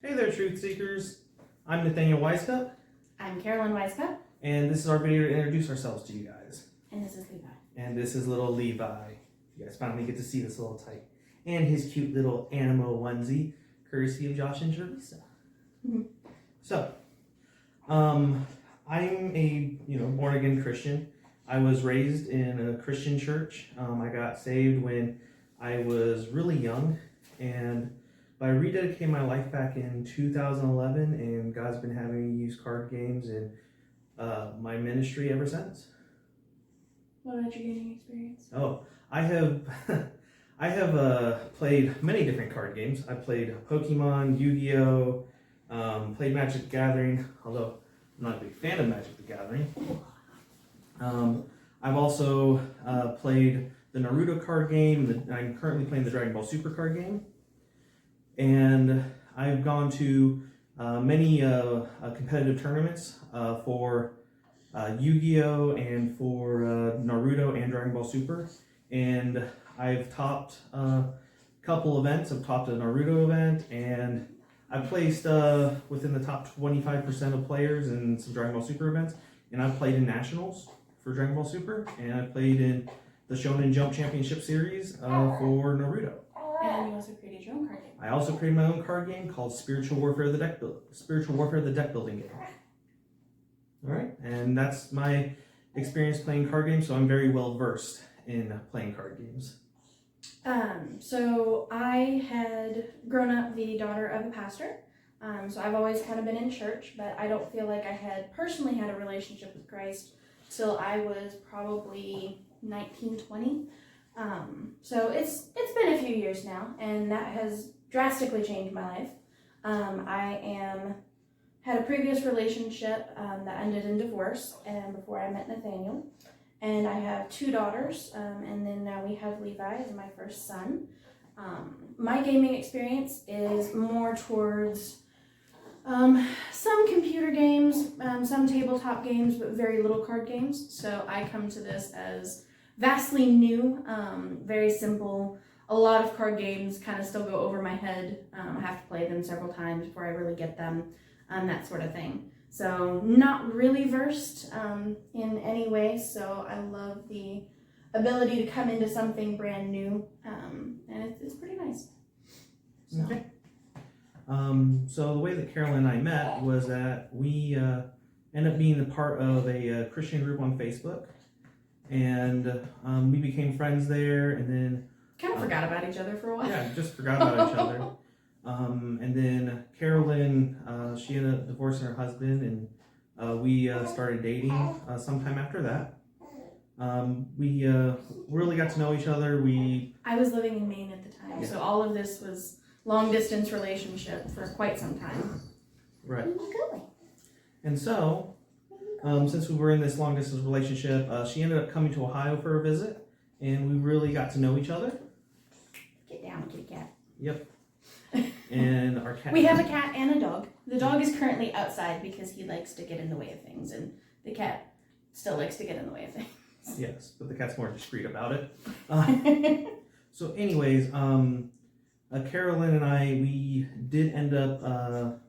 Hey there, Truth Seekers. I'm Nathanael Cup, I'm Carolyn Wisecup. and this is our video to introduce ourselves to you guys. And this is Levi. And this is little Levi. You guys finally get to see this little tyke. And his cute little Animo onesie, courtesy of Josh and Teresa. Mm-hmm. So, I'm a born again Christian. I was raised in a Christian church. I got saved when I was really young, and I rededicated my life back in 2011, and God's been having me use card games in my ministry ever since. What about your gaming experience? Oh, I have I have played many different card games. I played Pokemon, Yu-Gi-Oh, played Magic the Gathering, although I'm not a big fan of Magic the Gathering. I've also played the Naruto card game. I'm currently playing the Dragon Ball Super card game. And I've gone to many competitive tournaments for Yu-Gi-Oh! And for Naruto and Dragon Ball Super. And I've topped a couple events. I've topped a Naruto event, and I've placed within the top 25% of players in some Dragon Ball Super events. And I've played in nationals for Dragon Ball Super, and I played in the Shonen Jump Championship Series for Naruto. And you also created your own card game. I also created my own card game called Spiritual Warfare: The Deck Building Game. All right, and that's my experience playing card games. So I'm very well versed in playing card games. So I had grown up the daughter of a pastor. So I've always kind of been in church, but I don't feel like I had personally had a relationship with Christ till I was probably 19, 20. So it's been a few years now, and that has drastically changed my life. I had a previous relationship that ended in divorce, and before I met Nathanael, and I have 2 daughters, and then now we have Levi as my first son. My gaming experience is more towards some computer games, some tabletop games, but very little card games. So I come to this as vastly new, very simple. A lot of card games kind of still go over my head. I have to play them several times before I really get them, that sort of thing. So not really versed in any way, so I love the ability to come into something brand new, and it's pretty nice. So. Okay. So the way that Carolyn and I met was that we ended up being a part of a Christian group on Facebook, and we became friends there, and then kind of forgot about each other for a while. Yeah, just forgot about each other. And then Carolyn, she ended up divorcing her husband, and we started dating sometime after that. We really got to know each other. I was living in Maine at the time, so all of this was long distance relationship for quite some time. Right. And so, since we were in this long distance relationship, she ended up coming to Ohio for a visit, and we really got to know each other. Get down, kitty cat. Yep. And our cat. We have a cat and a dog. The dog is currently outside because he likes to get in the way of things, and the cat still likes to get in the way of things. Yes, but the cat's more discreet about it. So anyways, Carolyn and I, we did end up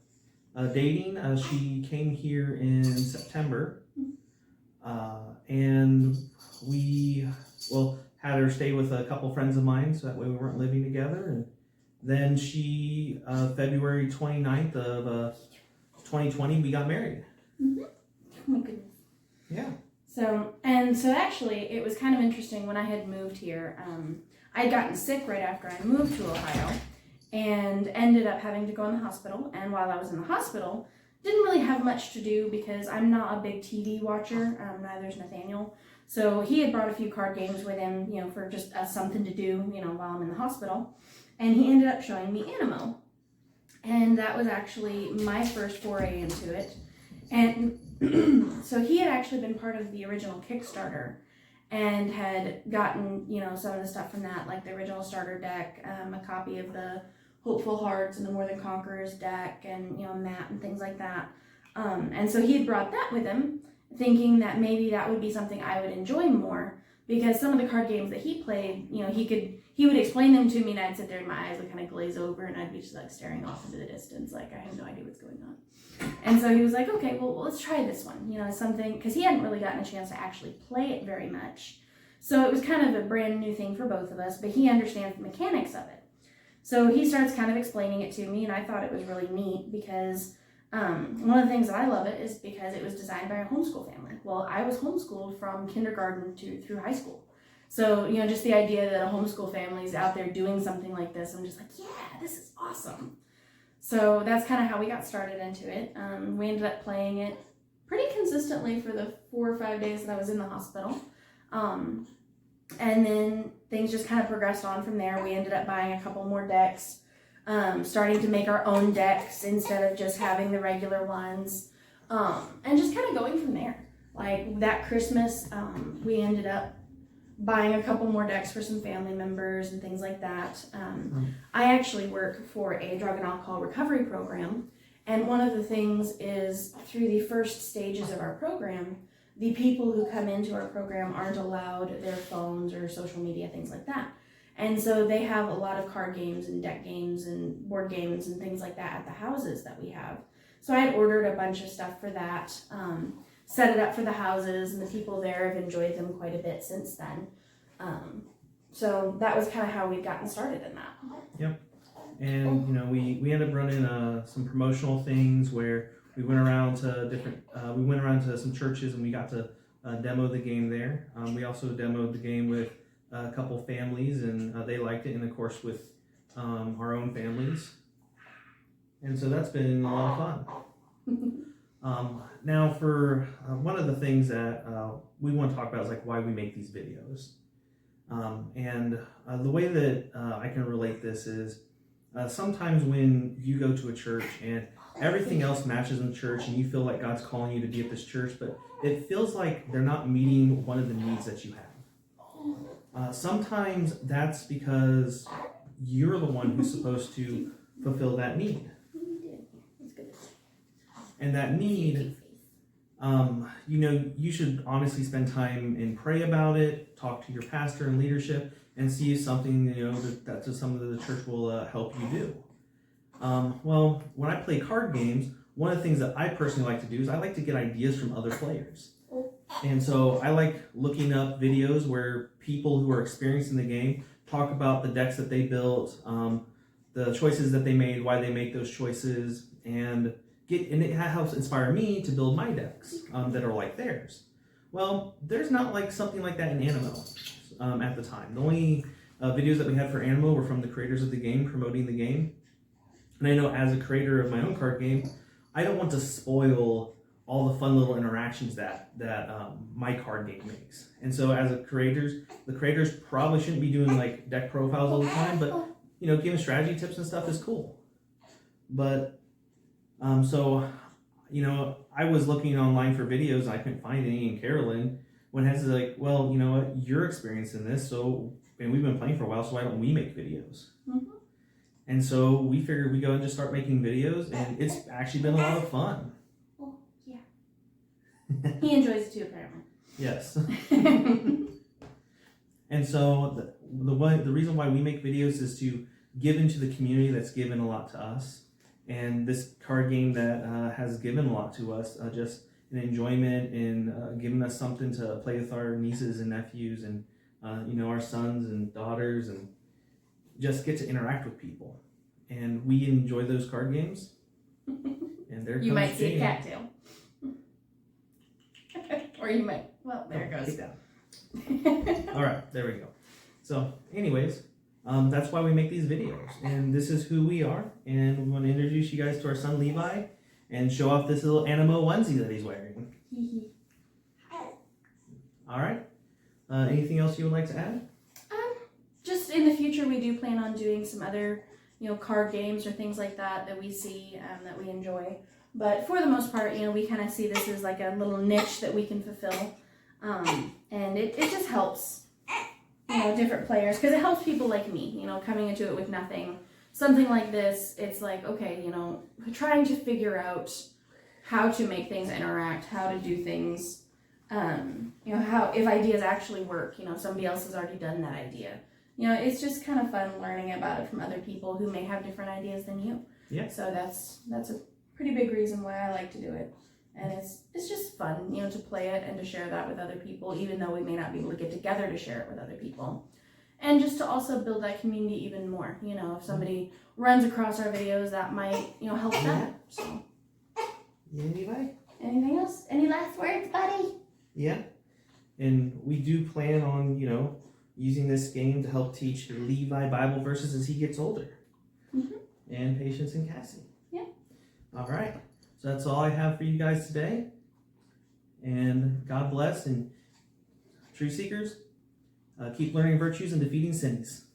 dating. She came here in September, and we, had her stay with a couple friends of mine, so that way we weren't living together. And then she, February 29th of 2020, we got married. Mm-hmm. Oh my goodness. Yeah. So actually, it was kind of interesting when I had moved here. I had gotten sick right after I moved to Ohio and ended up having to go in the hospital. And while I was in the hospital, didn't really have much to do because I'm not a big TV watcher, neither is Nathanael. So he had brought a few card games with him, for just something to do, while I'm in the hospital. And he ended up showing me Animo. And that was actually my first foray into it. And so he had actually been part of the original Kickstarter and had gotten, some of the stuff from that, like the original starter deck, a copy of the Hopeful Hearts and the More Than Conquerors deck, and, map and things like that. And so he had brought that with him, thinking that maybe that would be something I would enjoy more, because some of the card games that he played, he he would explain them to me, and I'd sit there and my eyes would kind of glaze over, and I'd be just like staring off into the distance, like I have no idea what's going on. And so he was like, okay, well, let's try this one. You know, something, because he hadn't really gotten a chance to actually play it very much. So it was kind of a brand new thing for both of us, but he understands the mechanics of it. So he starts kind of explaining it to me, and I thought it was really neat because one of the things that I love it is because it was designed by a homeschool family. Well, I was homeschooled from kindergarten through high school. So, you know, just the idea that a homeschool family is out there doing something like this, I'm just like, yeah, this is awesome. So that's kind of how we got started into it. We ended up playing it pretty consistently for the 4 or 5 days that I was in the hospital. And then things just kind of progressed on from there. We ended up buying a couple more decks, starting to make our own decks instead of just having the regular ones, and just kind of going from there. Like that Christmas, we ended up buying a couple more decks for some family members and things like that. I actually work for a drug and alcohol recovery program, and one of the things is through the first stages of our program, the people who come into our program aren't allowed their phones or social media, things like that. And so they have a lot of card games and deck games and board games and things like that at the houses that we have. So I had ordered a bunch of stuff for that, set it up for the houses, and the people there have enjoyed them quite a bit since then. So that was kind of how we'd gotten started in that. Yep. And, you know, we ended up running some promotional things where we went around to some churches and we got to demo the game there. We also demoed the game with a couple families, and they liked it, and of course with our own families. And so that's been a lot of fun. Now for one of the things that we want to talk about is like why we make these videos. And the way that I can relate this is sometimes when you go to a church and everything else matches in the church and you feel like God's calling you to be at this church, but it feels like they're not meeting one of the needs that you have. Sometimes that's because you're the one who's supposed to fulfill that need. And that need, you know, you should honestly spend time and pray about it, talk to your pastor and leadership, and see if something, you know, that some of the church will help you do. Well, when I play card games, one of the things that I personally like to do is I like to get ideas from other players. And so I like looking up videos where people who are experienced in the game talk about the decks that they built, the choices that they made, why they make those choices, and it helps inspire me to build my decks that are like theirs. Well, there's not like something like that in Animo at the time. The only videos that we had for Animo were from the creators of the game promoting the game. And I know as a creator of my own card game, I don't want to spoil all the fun little interactions that my card game makes. And so as the creators probably shouldn't be doing like deck profiles all the time, but you know, giving strategy tips and stuff is cool. But so, you know, I was looking online for videos and I couldn't find any, and Carolyn went ahead and said like, well, you know what, you're experiencing this, so, and we've been playing for a while, so why don't we make videos? Mm-hmm. And so we figured we'd go and just start making videos, and it's actually been a lot of fun. Oh, yeah. He enjoys it too, apparently. Yes. And so the reason why we make videos is to give into the community that's given a lot to us. And this card game that has given a lot to us, just an enjoyment and giving us something to play with our nieces and nephews and, you know, our sons and daughters, and just get to interact with people. And we enjoy those card games. And there you comes might see Jane. a cattail. Or you might, well, there it goes. All right, there we go. So anyways, that's why we make these videos, and this is who we are, and we want to introduce you guys to our son Levi and show off this little Animo onesie that he's wearing. All right, anything else you would like to add? Just in the future, we do plan on doing some other, you know, card games or things like that that we see that we enjoy. But for the most part, you know, we kind of see this as like a little niche that we can fulfill, and it just helps, you know, different players, because it helps people like me, you know, coming into it with nothing. Something like this, it's like, okay, you know, trying to figure out how to make things interact, how to do things, you know, how, if ideas actually work, you know, somebody else has already done that idea. it's just kind of fun learning about it from other people who may have different ideas than you. Yeah. So that's a pretty big reason why I like to do it. And it's just fun, to play it and to share that with other people, even though we may not be able to get together to share it with other people. And just to also build that community even more. If somebody runs across our videos, that might, help them. So. Anybody? Anything else? Any last words, buddy? Yeah. And we do plan on, using this game to help teach Levi Bible verses as he gets older. Mm-hmm. And Patience and Cassie. Yeah. All right. So that's all I have for you guys today. And God bless. And True Seekers, keep learning virtues and defeating sins.